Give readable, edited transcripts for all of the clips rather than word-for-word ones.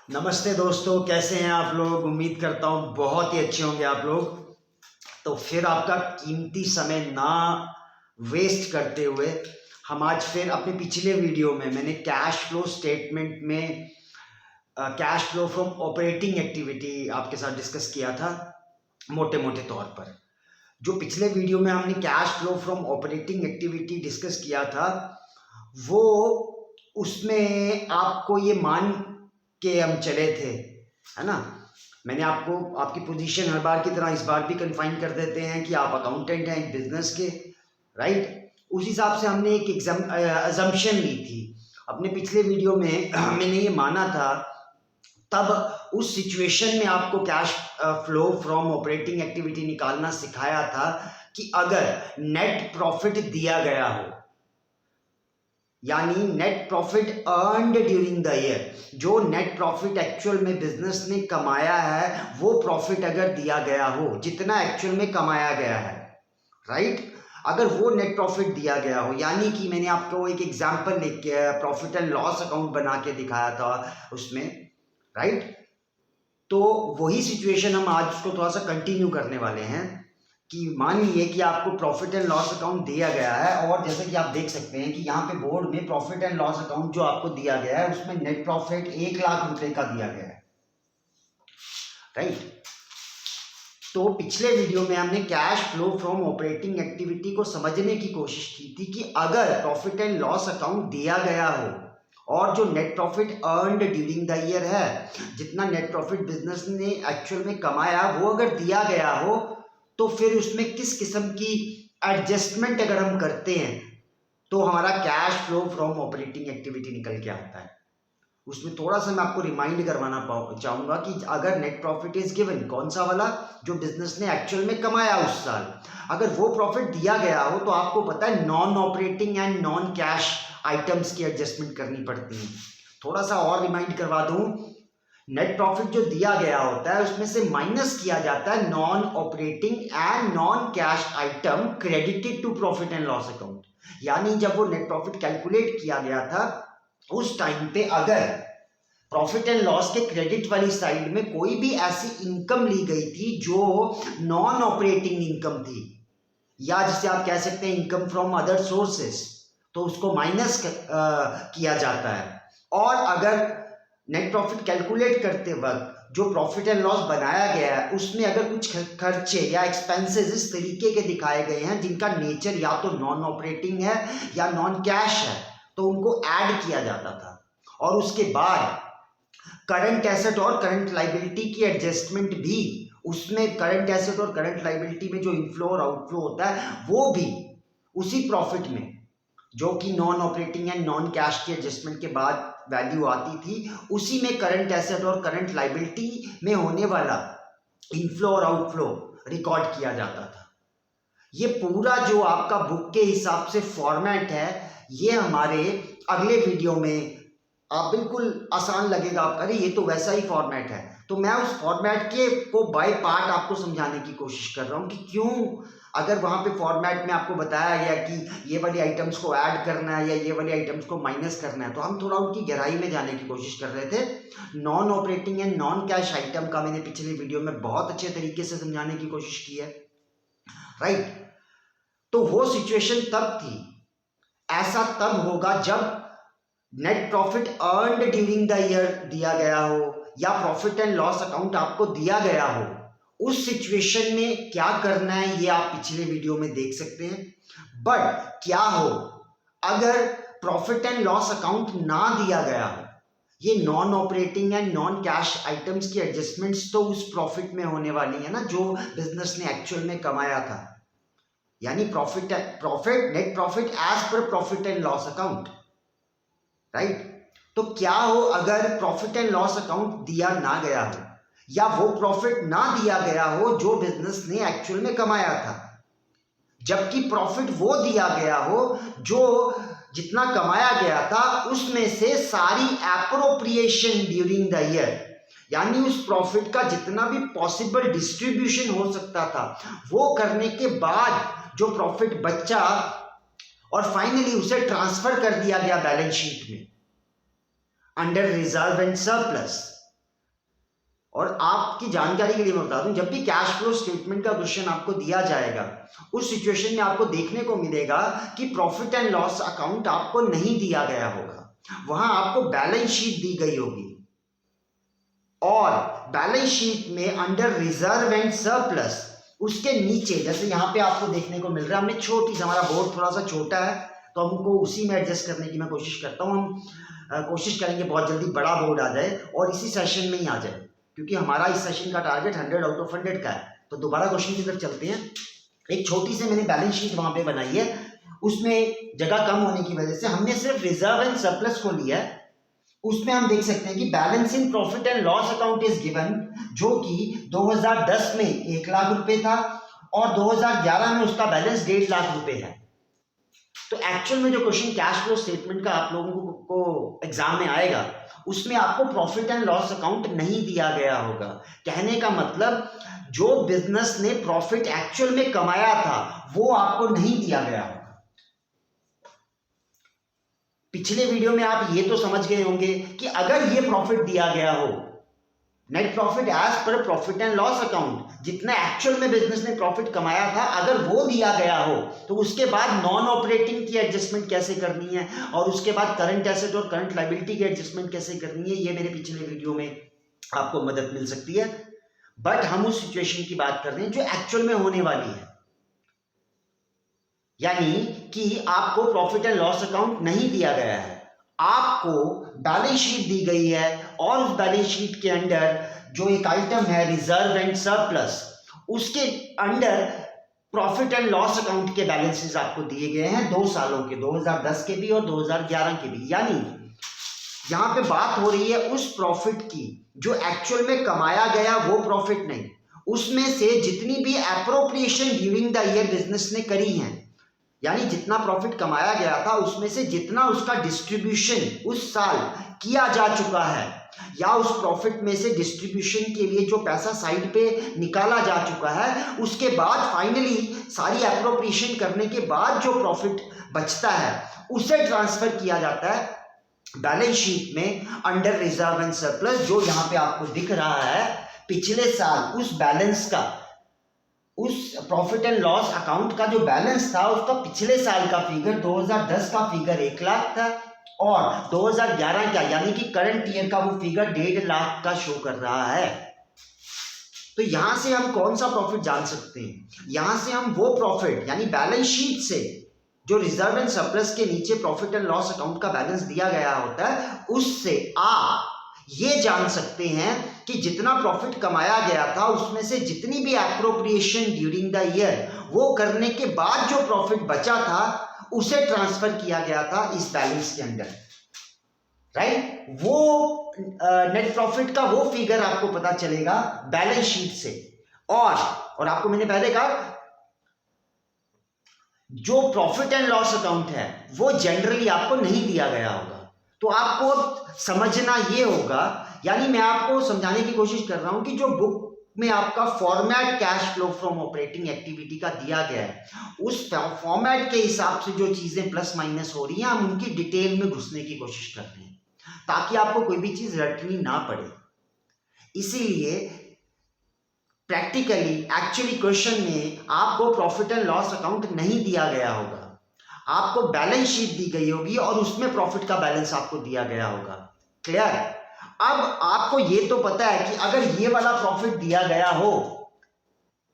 नमस्ते दोस्तों, कैसे हैं आप लोग। उम्मीद करता हूँ बहुत ही अच्छे होंगे आप लोग। तो फिर आपका कीमती समय ना वेस्ट करते हुए हम आज फिर अपने पिछले वीडियो में मैंने कैश फ्लो स्टेटमेंट में cash flow from operating activity आपके साथ डिस्कस किया था मोटे मोटे तौर पर। जो पिछले वीडियो में हमने cash flow from operating activity discuss किया था वो उसमें आपको ये मान के हम चले थे, है ना। मैंने आपको आपकी पोजीशन हर बार की तरह इस बार भी कन्फाइन कर देते हैं कि आप अकाउंटेंट हैं एक बिजनेस के, राइट। उस हिसाब से हमने एक अजम्पशन ली थी अपने पिछले वीडियो में। मैंने ये माना था तब उस सिचुएशन में आपको cash flow from operating activity निकालना सिखाया था कि अगर नेट प्रॉफिट दिया गया हो, यानी net profit earned during the year, जो नेट प्रॉफिट एक्चुअल में बिजनेस ने कमाया है वो प्रॉफिट अगर दिया गया हो, जितना एक्चुअल में कमाया गया है, राइट। अगर वो नेट प्रॉफिट दिया गया हो, यानी कि मैंने आपको एक एग्जांपल लिख के प्रॉफिट एंड लॉस अकाउंट बना के दिखाया था उसमें, राइट। तो वही सिचुएशन हम आज उसको थोड़ा सा कंटिन्यू करने वाले हैं कि मान लीजिए कि आपको प्रॉफिट एंड लॉस अकाउंट दिया गया है और जैसे कि आप देख सकते हैं कि यहाँ पे बोर्ड में प्रॉफिट एंड लॉस अकाउंट जो आपको दिया गया है उसमें नेट प्रॉफिट 1 लाख रुपए का दिया गया है, राइट। तो पिछले वीडियो में हमने cash flow from operating activity को समझने की कोशिश की थी कि अगर प्रॉफिट एंड लॉस अकाउंट दिया गया हो और जो net profit earned during the year है, जितना नेट प्रॉफिट बिजनेस ने एक्चुअल में कमाया वो अगर दिया गया हो, तो फिर उसमें किस किस्म की एडजस्टमेंट अगर हम करते हैं तो हमारा cash flow from operating activity निकल के आता है। उसमें थोड़ा सा मैं आपको रिमाइंड करवाना चाहूंगा कि अगर नेट प्रॉफिट इज गिवन, कौन सा वाला, जो बिजनेस ने एक्चुअल में कमाया उस साल, अगर वो प्रॉफिट दिया गया हो तो आपको पता है non operating and non cash items की एडजस्टमेंट करनी पड़ती है। थोड़ा सा और रिमाइंड करवा दूं, नेट प्रॉफिट जो दिया गया होता है उसमें से माइनस किया जाता है non operating and non cash item credited to profit and loss account. यानी जब वो नेट प्रॉफिट कैलकुलेट किया गया था उस टाइम पे अगर प्रॉफिट एंड लॉस के क्रेडिट वाली साइड में कोई भी ऐसी इनकम ली गई थी जो नॉन ऑपरेटिंग इनकम थी, या जिसे आप कह सकते हैं इनकम फ्रॉम अदर सोर्सेस, तो उसको माइनस किया जाता है। और अगर नेट प्रॉफिट कैलकुलेट करते वक्त जो प्रॉफिट एंड लॉस बनाया गया है उसमें अगर कुछ खर्चे या एक्सपेंसेस इस तरीके के दिखाए गए हैं जिनका नेचर या तो नॉन ऑपरेटिंग है या नॉन कैश है, तो उनको ऐड किया जाता था। और उसके बाद करंट एसेट और करंट लाइबिलिटी की एडजस्टमेंट भी, उसमें करंट एसेट और करंट लाइबिलिटी में जो इनफ्लो और आउटफ्लो होता है वो भी उसी प्रॉफिट में, जो कि non operating and non cash की एडजस्टमेंट के बाद वैल्यू आती थी, उसी में करंट एसेट और करंट लाइबिलिटी में होने वाला इनफ्लो और आउटफ्लो रिकॉर्ड किया जाता था। ये पूरा जो आपका बुक के हिसाब से फॉर्मेट है, ये हमारे अगले वीडियो में आप बिल्कुल आसान लगेगा, आप अरे ये तो वैसा ही फॉर्मेट है। तो मैं उस फॉर्मेट के को बाय पार्ट आपको समझाने की कोशिश कर रहा हूँ कि क्यों, अगर वहां पे फॉर्मेट में आपको बताया गया कि ये वाली आइटम्स को ऐड करना है या ये वाली आइटम्स को माइनस करना है, तो हम थोड़ा उनकी गहराई में जाने की कोशिश कर रहे थे। Non operating and non cash item का मैंने पिछले वीडियो में बहुत अच्छे तरीके से समझाने की कोशिश की है, राइट। तो वो सिचुएशन तब थी, ऐसा तब होगा जब net profit earned during the year दिया गया हो या प्रॉफिट एंड लॉस अकाउंट आपको दिया गया हो। उस सिचुएशन में क्या करना है ये आप पिछले वीडियो में देख सकते हैं। बट क्या हो अगर प्रॉफिट एंड लॉस अकाउंट ना दिया गया हो, ये non operating and non cash items की एडजस्टमेंट्स तो उस प्रॉफिट में होने वाली है ना जो बिजनेस ने एक्चुअल में कमाया था, यानी profit net profit as per profit and loss account, right. तो क्या हो अगर प्रॉफिट एंड लॉस अकाउंट दिया ना गया हो या वो प्रॉफिट ना दिया गया हो जो बिजनेस ने एक्चुअल में कमाया था, जबकि प्रॉफिट वो दिया गया हो जो जितना कमाया गया था उसमें से सारी एप्रोप्रिएशन ड्यूरिंग द ईयर, यानी उस प्रॉफिट का जितना भी पॉसिबल डिस्ट्रीब्यूशन हो सकता था वो करने के बाद जो प्रॉफिट बचा और फाइनली उसे ट्रांसफर कर दिया गया बैलेंस शीट में अंडर रिजर्व एंड सरप्लस, और आपकी जानकारी के लिए मैं बता दूं, जब भी कैश फ्लो स्टेटमेंट का क्वेश्चन आपको दिया जाएगा उस सिचुएशन में आपको देखने को मिलेगा कि प्रॉफिट एंड लॉस अकाउंट आपको नहीं दिया गया होगा, वहां आपको बैलेंस शीट दी गई होगी और बैलेंस शीट में अंडर रिजर्व एंड सरप्लस उसके नीचे, जैसे यहां पे आपको देखने को मिल रहा है, हमने छोटी सा, हमारा बोर्ड थोड़ा सा छोटा है तो हमको उसी में एडजस्ट करने की मैं कोशिश करता हूं। हम कोशिश करेंगे बहुत जल्दी बड़ा बोर्ड आ जाए और इसी सेशन में ही आ जाए, क्योंकि हमारा इस सेशन का टारगेट 100 आउट ऑफ 100 का है। तो दोबारा क्वेश्चन की तरफ चलते हैं। एक छोटी सी मैंने बैलेंस शीट वहां पे बनाई है, उसमें जगह कम होने की वजह से हमने सिर्फ रिजर्व एंड सरप्लस को लिया है। उसमें हम देख सकते हैं कि balance in profit and loss account is given, जो कि 2010 में 1 लाख रुपए था और 2011 में उसका बैलेंस 1.5 लाख रुपए है। तो एक्चुअल में जो क्वेश्चन कैश फ्लो स्टेटमेंट का आप लोगों को एग्जाम में आएगा उसमें आपको प्रॉफिट एंड लॉस अकाउंट नहीं दिया गया होगा। कहने का मतलब जो बिजनेस ने प्रॉफिट एक्चुअल में कमाया था वो आपको नहीं दिया गया होगा। पिछले वीडियो में आप ये तो समझ गए होंगे कि अगर ये प्रॉफिट दिया गया हो, net profit as per profit and loss account, जितना एक्चुअल में बिजनेस ने प्रॉफिट कमाया था अगर वो दिया गया हो तो उसके बाद नॉन ऑपरेटिंग की एडजस्टमेंट कैसे करनी है और उसके बाद करंट एसेट और करंट लायबिलिटी की एडजस्टमेंट कैसे करनी है, ये मेरे पिछले वीडियो में आपको मदद मिल सकती है। बट हम उस सिचुएशन की बात कर रहे हैं जो एक्चुअल में होने वाली है, यानी कि आपको प्रॉफिट एंड लॉस अकाउंट नहीं दिया गया है, आपको बैलेंस शीट दी गई है और उस बैलेंस शीट के अंडर जो एक आइटम है रिजर्व एंड सरप्लस, उसके under profit and loss account के बैलेंसेस आपको दिए गए हैं 2 सालों के, 2010 के भी और 2011 के भी। यानी यहां पे बात हो रही है उस प्रॉफिट की जो एक्चुअल में कमाया गया, वो प्रॉफिट नहीं, उसमें से जितनी भी appropriation during the year business ने करी है, यानी जितना प्रॉफिट कमाया गया था उसमें से जितना उसका डिस्ट्रीब्यूशन उस साल किया जा चुका है, या उस प्रॉफिट में से डिस्ट्रीब्यूशन के लिए जो पैसा साइड पे निकाला जा चुका है, उसके बाद फाइनली सारी एप्रोप्रिएशन करने के बाद जो प्रॉफिट बचता है उसे ट्रांसफर किया जाता है बैलेंस शीट में अंडर रिजर्व एंड सरप्लस। जो यहां पे आपको दिख रहा है पिछले साल उस बैलेंस का, उस प्रॉफिट एंड लॉस अकाउंट का जो बैलेंस था उसका पिछले साल का फिगर 2010 का फिगर 1 लाख था और 2011 का यानी कि करंट ईयर का वो फिगर 1.5 लाख का शो कर रहा है। तो यहां से हम कौन सा प्रॉफिट जान सकते हैं? यहां से हम वो प्रॉफिट यानी बैलेंस शीट से जो रिजर्व एंड सरप्लस के नीचे प्रॉफिट एंड लॉस अकाउंट का बैलेंस दिया गया होता है, उससे आप ये जान सकते हैं कि जितना प्रॉफिट कमाया गया था उसमें से जितनी भी एप्रोप्रिएशन ड्यूरिंग द ईयर वो करने के बाद जो प्रॉफिट बचा था उसे ट्रांसफर किया गया था इस बैलेंस के अंदर, राइट? वो नेट प्रॉफिट का वो फिगर आपको पता चलेगा बैलेंस शीट से। और आपको मैंने पहले कहा जो प्रॉफिट एंड लॉस अकाउंट है वो जनरली आपको नहीं दिया गया होगा, तो आपको समझना ये होगा, यानी मैं आपको समझाने की कोशिश कर रहा हूं कि जो बुक में आपका format cash flow from operating activity का दिया गया है उस फॉर्मेट के हिसाब से जो चीजें प्लस माइनस हो रही हैं हम उनकी डिटेल में घुसने की कोशिश कर रहे हैं ताकि आपको कोई भी चीज रटनी ना पड़े। इसीलिए प्रैक्टिकली एक्चुअली क्वेश्चन में आपको प्रॉफिट एंड लॉस अकाउंट नहीं दिया गया होगा, आपको बैलेंस शीट दी गई होगी और उसमें प्रॉफिट का बैलेंस आपको दिया गया होगा। क्लियर? अब आपको ये तो पता है कि अगर ये वाला प्रॉफिट दिया गया हो,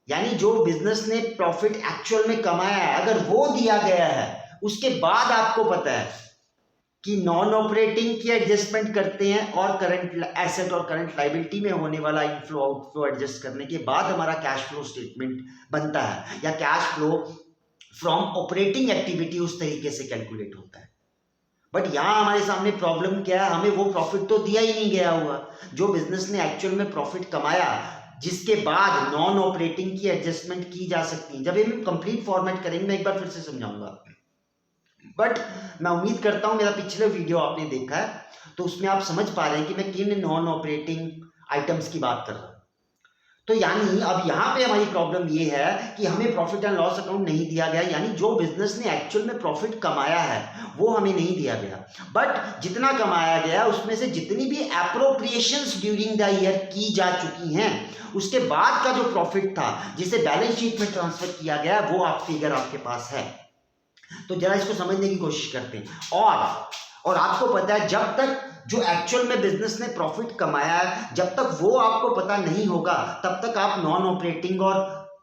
यानी जो बिजनेस ने प्रॉफिट एक्चुअल में कमाया है अगर वो दिया गया है, उसके बाद आपको पता है कि नॉन ऑपरेटिंग की एडजस्टमेंट करते हैं और करंट एसेट और करंट लायबिलिटी में होने वाला इनफ्लो आउटफ्लो एडजस्ट करने के बाद हमारा कैश फ्लो स्टेटमेंट बनता है या cash flow from operating activity उस तरीके से कैलकुलेट होता है। बट यहां हमारे सामने प्रॉब्लम क्या है, हमें वो प्रॉफिट तो दिया ही नहीं गया हुआ जो बिजनेस ने एक्चुअल में प्रॉफिट कमाया, जिसके बाद नॉन ऑपरेटिंग की एडजस्टमेंट की जा सकती है। जब ये हम कंप्लीट फॉर्मेट करेंगे मैं एक बार फिर से समझाऊंगा, बट मैं उम्मीद करता हूं मेरा पिछले वीडियो आपने देखा है तो उसमें आप समझ पा रहे हैं कि मैं किन नॉन ऑपरेटिंग आइटम्स की बात कर रहा हूं। तो यानी अब यहाँ पे हमारी प्रॉब्लम ये है कि हमें प्रॉफिट एंड लॉस अकाउंट नहीं दिया गया, यानी जो बिजनेस ने एक्चुअल में प्रॉफिट कमाया है वो हमें नहीं दिया गया, बट जितना कमाया गया उसमें से जितनी भी एप्रोप्रिएशंस ड्यूरिंग द ईयर की जा चुकी हैं उसके बाद का जो प्रॉफिट था जिसे बैलेंस शीट में ट्रांसफर किया गया वो आप फिगर आपके पास है। तो जरा इसको समझने की कोशिश करते हैं। और आपको पता है जब तक जो एक्चुअल में बिजनेस ने प्रॉफिट कमाया है जब तक वो आपको पता नहीं होगा तब तक आप नॉन ऑपरेटिंग और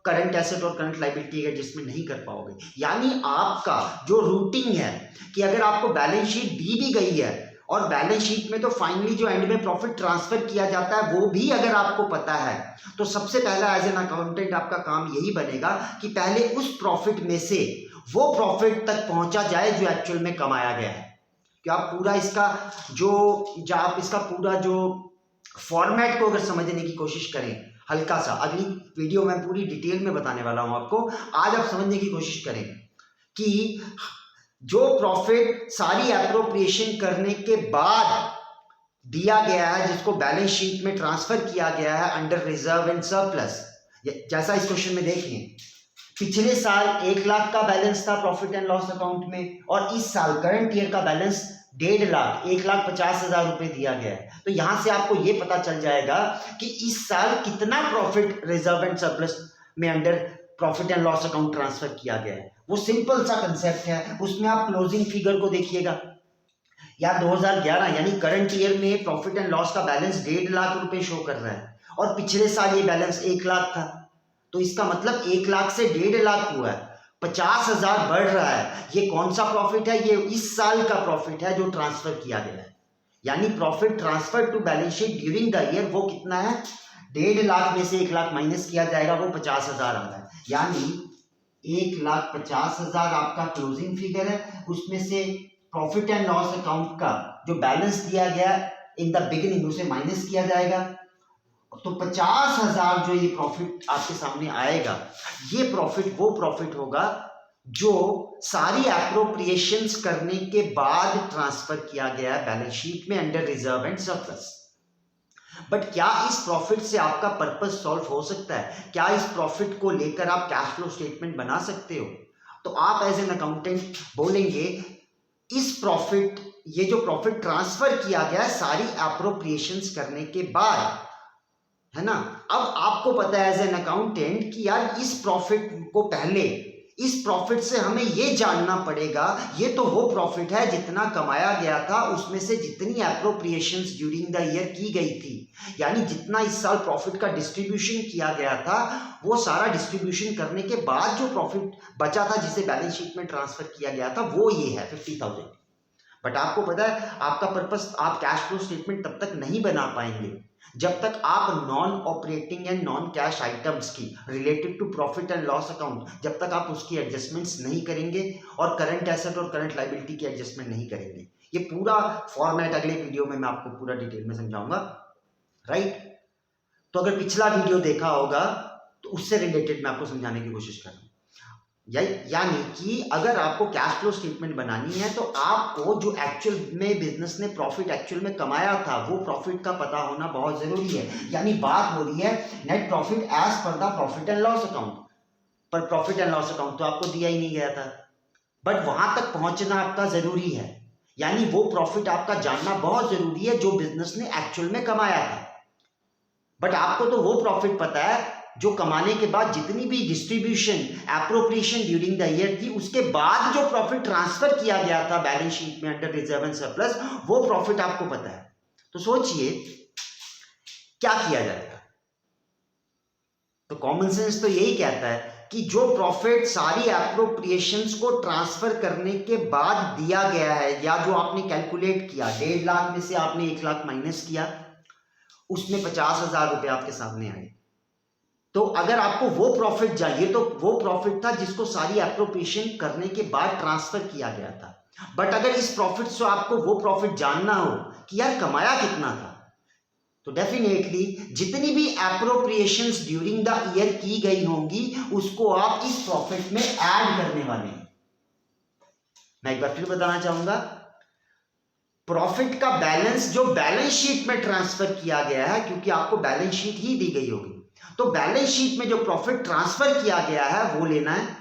करंट एसेट और करंट लायबिलिटी एडजस्टमेंट नहीं कर पाओगे। यानी आपका जो रूटिंग है कि अगर आपको बैलेंस शीट दी भी गई है और बैलेंस शीट में तो फाइनली जो एंड में प्रॉफिट ट्रांसफर किया जाता है वो भी अगर आपको पता है तो सबसे पहला एज एन अकाउंटेंट आपका काम यही बनेगा कि पहले उस प्रॉफिट में से वो प्रॉफिट तक पहुंचा जाए जो एक्चुअल में कमाया गया है। कि आप पूरा इसका आप इसका पूरा जो फॉर्मेट को अगर समझने की कोशिश करें हल्का सा, अगली वीडियो में पूरी डिटेल में बताने वाला हूं आपको, आज आप समझने की कोशिश करें कि जो प्रॉफिट सारी एप्रोप्रिएशन करने के बाद दिया गया है जिसको बैलेंस शीट में ट्रांसफर किया गया है अंडर रिजर्व एंड सरप्लस, जैसा इस क्वेश्चन में देखें पिछले साल 1 लाख का बैलेंस था प्रॉफिट एंड लॉस अकाउंट में और इस साल करंट ईयर का बैलेंस 1.5 लाख 1,50,000 रुपए दिया गया है। तो यहां से आपको यह पता चल जाएगा कि इस साल कितना प्रॉफिट रिजर्व एंड सरप्लस में under profit and loss account transfer किया गया है। वो सिंपल सा कंसेप्ट है, उसमें आप क्लोजिंग फिगर को देखिएगा। या 2011 यानी करंट ईयर में प्रॉफिट एंड लॉस का बैलेंस 1.5 लाख रुपए शो कर रहा है और पिछले साल ये बैलेंस 1 लाख था, तो इसका मतलब 1 लाख से 1.5 लाख हुआ है, 50,000 बढ़ रहा है। ये कौन सा प्रॉफिट है? ये इस साल का प्रॉफिट है जो ट्रांसफर किया गया है। यानी profit transfer to balance sheet during the year वो कितना है? 1.5 लाख में से 1 लाख माइनस किया जाएगा, वो 50,000 आ रहा है। यानी 1,50,000 आपका क्लोजिंग फिगर है, उसमें से प्रॉफिट एंड लॉस अकाउंट का जो बैलेंस दिया गया इन द बिगिनिंग उसे माइनस किया जाएगा, तो 50,000 जो ये प्रॉफिट आपके सामने आएगा, ये प्रॉफिट वो प्रॉफिट होगा जो सारी एप्रोप्रिएशंस करने के बाद ट्रांसफर किया गया है बैलेंस शीट में under reserve and surplus. But क्या इस प्रॉफिट से आपका पर्पस सॉल्व हो सकता है? क्या इस प्रॉफिट को लेकर आप कैश फ्लो स्टेटमेंट बना सकते हो? तो आप एज एन अकाउंटेंट बोलेंगे इस प्रॉफिट, ये जो प्रॉफिट ट्रांसफर किया गया है सारी एप्रोप्रिएशंस करने के बाद, है ना। अब आपको पता है एज एन अकाउंटेंट कि यार इस प्रॉफिट को पहले, इस प्रॉफिट से हमें ये जानना पड़ेगा, ये तो वो प्रॉफिट है जितना कमाया गया था उसमें से जितनी एप्रोप्रिएशंस ड्यूरिंग द ईयर की गई थी, यानी जितना इस साल प्रॉफिट का डिस्ट्रीब्यूशन किया गया था वो सारा डिस्ट्रीब्यूशन करने के बाद जो प्रॉफिट बचा था जिसे बैलेंस शीट में ट्रांसफर किया गया था वो ये है 50,000। बट आपको पता है आपका पर्पस, आप कैश फ्लो स्टेटमेंट तब तक नहीं बना पाएंगे जब तक आप non operating and non cash items की related to profit and loss account, जब तक आप उसकी एडजस्टमेंट्स नहीं करेंगे और करंट एसेट और करंट लायबिलिटी की एडजस्टमेंट नहीं करेंगे। ये पूरा फॉर्मेट अगले वीडियो में मैं आपको पूरा डिटेल में समझाऊंगा, राइट। तो अगर पिछला वीडियो देखा होगा तो उससे रिलेटेड मैं आपको समझाने की कोशिश कर रहा हूँ। यानी कि अगर आपको कैश फ्लो स्टेटमेंट बनानी है तो आपको जो एक्चुअल में बिजनेस ने प्रॉफिट एक्चुअल में कमाया था वो प्रॉफिट का पता होना बहुत जरूरी है। यानी बात हो रही है net profit as per the profit and loss account, पर प्रॉफिट एंड लॉस अकाउंट तो आपको दिया ही नहीं गया था, बट वहां तक पहुंचना आपका जरूरी है। यानी वो प्रॉफिट आपका जानना बहुत जरूरी है जो बिजनेस ने एक्चुअल में कमाया था। बट आपको तो वो प्रॉफिट पता है जो कमाने के बाद जितनी भी distribution appropriation during the year थी उसके बाद जो प्रॉफिट ट्रांसफर किया गया था बैलेंस शीट में अंडर रिजर्व एंड सरप्लस, वो प्रॉफिट आपको पता है। तो सोचिए क्या किया जाएगा। तो कॉमन सेंस तो यही कहता है कि जो प्रॉफिट सारी एप्रोप्रिएशंस को ट्रांसफर करने के बाद दिया गया है या जो आपने कैलकुलेट किया, 1.5 लाख में से आपने 1 लाख माइनस किया, उसमें 50,000 रुपए आपके सामने आए। तो अगर आपको वो प्रॉफिट चाहिए तो वो प्रॉफिट था जिसको सारी एप्रोप्रिएशन करने के बाद ट्रांसफर किया गया था। बट अगर इस प्रॉफिट से आपको वो प्रॉफिट जानना हो कि यार कमाया कितना था, तो डेफिनेटली जितनी भी एप्रोप्रिएशंस ड्यूरिंग द ईयर की गई होंगी उसको आप इस प्रॉफिट में ऐड करने वाले हैं। मैं एक बार फिर बताना चाहूंगा, प्रॉफिट का बैलेंस जो बैलेंस शीट में ट्रांसफर किया गया है, क्योंकि आपको बैलेंस शीट ही दी गई होगी, तो बैलेंस शीट में जो प्रॉफिट ट्रांसफर किया गया है वो लेना है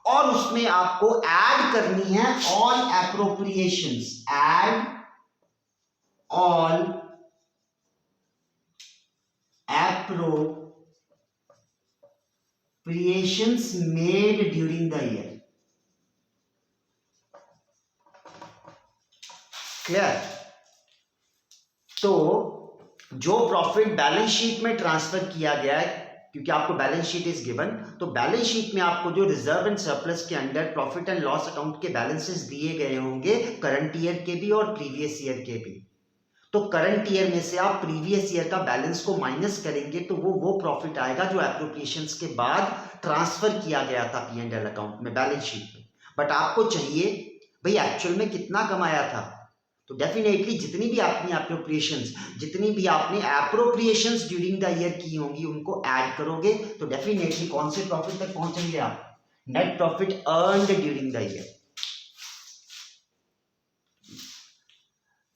और उसमें आपको ऐड करनी है all appropriations, add all appropriations made during the year. Clear? तो जो प्रॉफिट बैलेंस शीट में ट्रांसफर किया गया है, क्योंकि आपको बैलेंस शीट इज गिवन, तो बैलेंस शीट में आपको जो रिजर्व एंड सरप्लस के under profit and loss account के बैलेंसेस दिए गए होंगे करंट ईयर के भी और प्रीवियस ईयर के भी। तो करंट ईयर में से आप प्रीवियस ईयर का बैलेंस को माइनस करेंगे तो वो प्रॉफिट आएगा जो एप्रोप्रिएशंस के बाद ट्रांसफर किया गया था P&L अकाउंट में, बैलेंस शीट में। बट आपको चाहिए भाई एक्चुअल में कितना कमाया था, तो डेफिनेटली जितनी भी आपने एप्रोप्रिएशंस ड्यूरिंग द ईयर की होंगी उनको ऐड करोगे तो डेफिनेटली कौन से प्रॉफिट तक पहुंचेंगे आप, net profit earned during the year.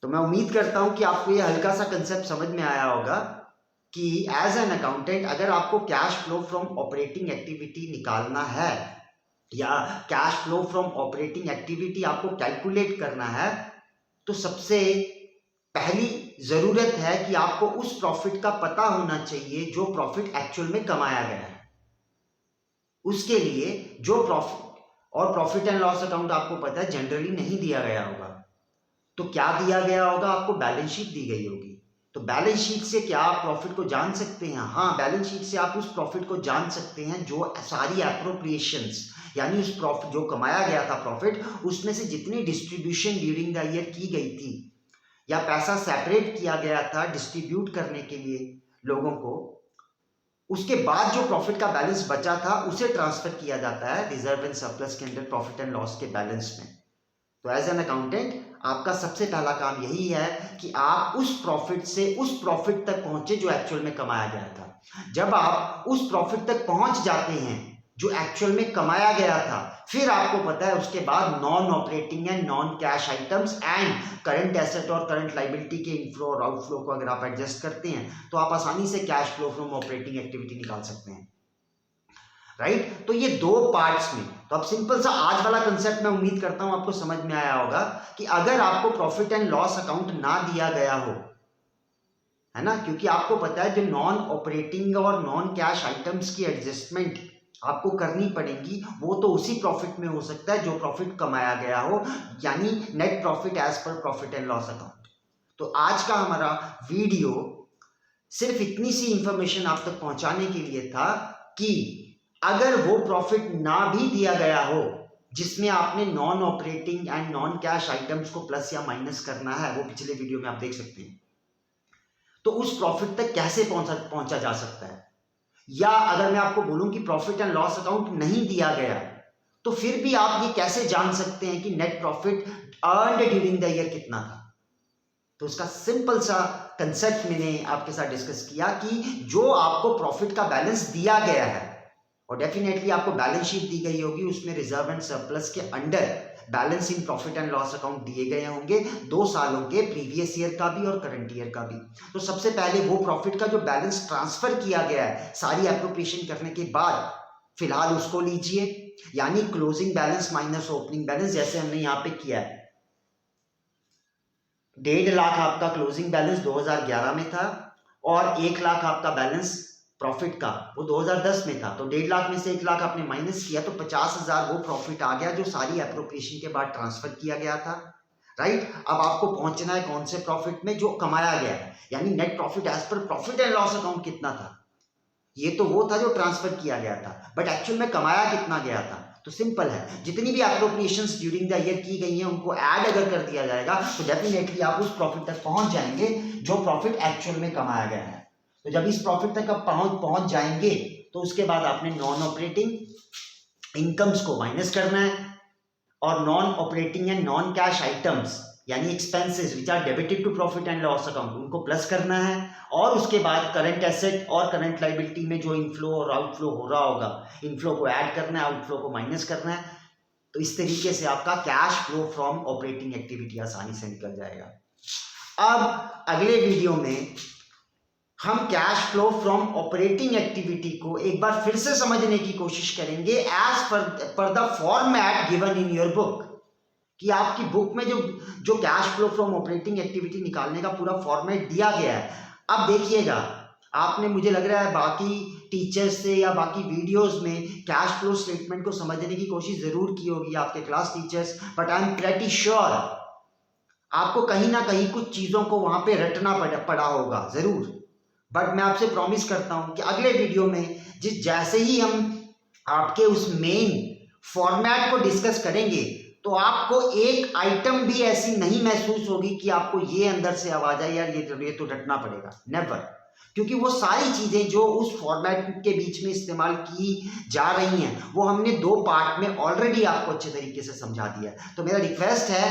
तो मैं उम्मीद करता हूं कि आपको ये हल्का सा कंसेप्ट समझ में आया होगा कि एज एन अकाउंटेंट अगर आपको cash flow from operating activity निकालना है या cash flow from operating activity आपको कैलकुलेट करना है तो सबसे पहली जरूरत है कि आपको उस प्रॉफिट का पता होना चाहिए जो प्रॉफिट एक्चुअल में कमाया गया है। उसके लिए जो प्रॉफिट एंड लॉस अकाउंट आपको पता है जनरली नहीं दिया गया होगा, तो क्या दिया गया होगा, आपको बैलेंस शीट दी गई होगी। तो बैलेंस शीट से क्या आप प्रॉफिट को जान सकते हैं? हाँ, बैलेंस शीट से आप उस प्रॉफिट को जान सकते हैं जो सारी एप्रोप्रिएशंस यानी उस प्रॉफिट जो कमाया गया था प्रॉफिट उसमें से जितनी डिस्ट्रीब्यूशन ड्यूरिंग द ईयर की गई थी या पैसा सेपरेट किया गया था डिस्ट्रीब्यूट करने के लिए लोगों को, उसके बाद जो प्रॉफिट का बैलेंस बचा था उसे ट्रांसफर किया जाता है रिजर्व एंड सरप्लस के अंदर प्रॉफिट एंड लॉस के बैलेंस में। तो एज एन अकाउंटेंट आपका सबसे पहला काम यही है कि आप उस प्रॉफिट से उस प्रॉफिट तक पहुंचे जो एक्चुअल में कमाया गया था। जब आप उस प्रॉफिट तक पहुंच जाते हैं जो एक्चुअल में कमाया गया था, फिर आपको पता है उसके बाद non operating and non cash items and current asset और करंट लाइबिलिटी के इनफ्लो और आउटफ्लो को अगर आप एडजस्ट करते हैं तो आप आसानी से cash flow from operating activity निकाल सकते हैं, राइट। तो ये दो पार्ट्स में, तो अब सिंपल सा आज वाला कंसेप्ट मैं उम्मीद करता हूं आपको समझ में आया होगा कि अगर आपको प्रॉफिट एंड लॉस अकाउंट ना दिया गया हो, है ना, क्योंकि आपको पता है जो नॉन ऑपरेटिंग और नॉन कैश आइटम्स की एडजस्टमेंट आपको करनी पड़ेगी वो तो उसी प्रॉफिट में हो सकता है जो प्रॉफिट कमाया गया हो, यानी net profit as per profit and loss account. तो आज का हमारा वीडियो सिर्फ इतनी सी इंफॉर्मेशन आप तक पहुंचाने के लिए था कि अगर वो प्रॉफिट ना भी दिया गया हो जिसमें आपने non operating and non cash items को प्लस या माइनस करना है, वो पिछले वीडियो में आप देख सकते हैं, तो उस प्रॉफिट तक कैसे पहुंचा जा सकता है। या अगर मैं आपको बोलूं कि प्रॉफिट एंड लॉस अकाउंट नहीं दिया गया तो फिर भी आप ये कैसे जान सकते हैं कि net profit earned during the year कितना था। तो उसका सिंपल सा कंसेप्ट मैंने आपके साथ डिस्कस किया कि जो आपको प्रॉफिट का बैलेंस दिया गया है और डेफिनेटली आपको बैलेंस शीट दी गई होगी, उसमें रिजर्व एंड सरप्लस के under balance in profit and loss account दिए गए होंगे 2 सालों के, प्रीवियस ईयर का भी और करंट ईयर का भी। तो सबसे पहले वो प्रॉफिट का जो बैलेंस ट्रांसफर किया गया है सारी एप्रोप्रिएशन करने के बाद फिलहाल उसको लीजिए, यानी closing balance minus opening balance, जैसे हमने यहाँ पे किया है। 1.5 लाख आपका क्लोजिंग बैलेंस 2011 में था और 1 लाख आपका बैलेंस प्रॉफिट का वो 2010 में था। तो 1.5 लाख में से 1 लाख आपने माइनस किया तो 50,000 वो प्रॉफिट आ गया जो सारी एप्रोप्रिएशन के बाद ट्रांसफर किया गया था, राइट। अब आपको पहुंचना है कौन से प्रॉफिट में, जो कमाया गया है, यानी net profit as per profit and loss account कितना था। ये तो वो था जो ट्रांसफर किया गया था, बट एक्चुअल में कमाया कितना गया था। तो सिंपल है, जितनी भी एप्रोप्रिएशंस ड्यूरिंग द ईयर की गई हैं उनको ऐड अगर कर दिया जाएगा तो डेफिनेटली आप उस प्रॉफिट तक पहुंच जाएंगे जो प्रॉफिट एक्चुअल में कमाया गया है। तो जब इस प्रॉफिट तक आप पहुंच जाएंगे तो उसके बाद आपने नॉन ऑपरेटिंग इनकम्स को माइनस करना है और non operating and non cash items यानी expenses which are debited to profit and loss account उनको प्लस करना है और उसके बाद करंट एसेट और करंट लाइबिलिटी में जो इनफ्लो और आउटफ्लो हो रहा होगा, इनफ्लो को ऐड करना है, आउटफ्लो को माइनस करना है। तो इस तरीके से आपका cash flow from operating activity आसानी से निकल जाएगा। अब अगले वीडियो में हम cash flow from operating activity को एक बार फिर से समझने की कोशिश करेंगे as per the format given in your book, कि आपकी बुक में जो cash flow from operating activity निकालने का पूरा फॉर्मेट दिया गया है। अब देखिएगा, आपने मुझे लग रहा है बाकी टीचर्स से या बाकी वीडियोस में कैश फ्लो स्टेटमेंट को समझने की कोशिश जरूर की होगी आपके class teachers, but I am pretty sure आपको कहीं ना कहीं कुछ चीज़ों को वहां पे रटना पड़ा होगा जरूर। बट मैं आपसे प्रॉमिस करता हूं कि अगले वीडियो में जैसे ही हम आपके उस मेन फॉर्मेट को डिस्कस करेंगे तो आपको एक आइटम भी ऐसी नहीं महसूस होगी कि आपको ये अंदर से आवाज आई यार ये तो रटना पड़ेगा, नेवर। क्योंकि वो सारी चीजें जो उस फॉर्मेट के बीच में इस्तेमाल की जा रही हैं वो हमने 2 पार्ट में ऑलरेडी आपको अच्छे तरीके से समझा दिया है। तो मेरा रिक्वेस्ट है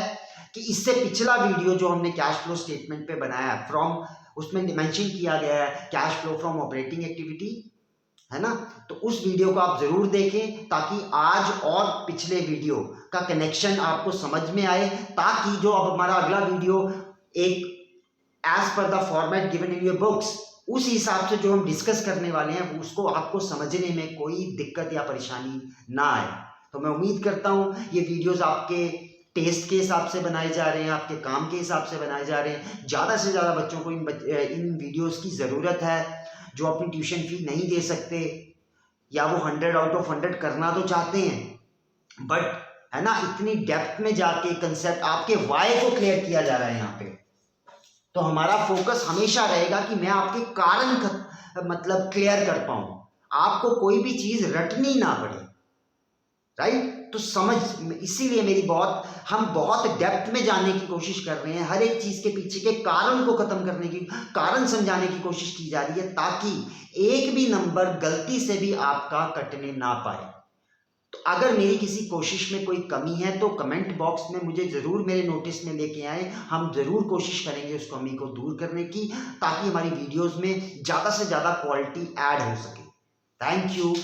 कि इससे पिछला वीडियो जो हमने कैश फ्लो स्टेटमेंट पे बनाया है फ्रॉम, उसमें मेंशन किया गया है cash flow from operating activity, है ना, तो उस वीडियो को आप जरूर देखें ताकि आज और पिछले वीडियो का कनेक्शन आपको समझ में आए, ताकि जो अब हमारा अगला वीडियो एक as per the format given in your books उस हिसाब से जो हम डिस्कस करने वाले हैं उसको आपको समझने में कोई दिक्कत या परेशानी ना आए। तो मैं उम्मीद करता हूं ये वीडियोस आपके टेस्ट के हिसाब से बनाए जा रहे हैं, आपके काम के हिसाब से बनाए जा रहे हैं। ज़्यादा से ज़्यादा बच्चों को इन वीडियोस की ज़रूरत है जो अपनी ट्यूशन फी नहीं दे सकते या वो 100 आउट ऑफ 100 करना तो चाहते हैं बट है ना इतनी डेप्थ में जाके कंसेप्ट आपके वाई को क्लियर किया जा रहा है यहाँ पे। तो हमारा फोकस हमेशा रहेगा कि मैं आपके कारण मतलब क्लियर कर पाऊं, आपको कोई भी चीज रटनी ना पड़े, राइट। तो समझ, इसीलिए हम बहुत डेप्थ में जाने की कोशिश कर रहे हैं, हर एक चीज के पीछे के कारण को खत्म करने की, कारण समझाने की कोशिश की जा रही है ताकि एक भी नंबर गलती से भी आपका कटने ना पाए। तो अगर मेरी किसी कोशिश में कोई कमी है तो कमेंट बॉक्स में मुझे जरूर मेरे नोटिस में लेके आए, हम जरूर कोशिश करेंगे उस कमी को दूर करने की ताकि हमारी वीडियोस में ज्यादा से ज्यादा क्वालिटी ऐड हो सके। Thank you.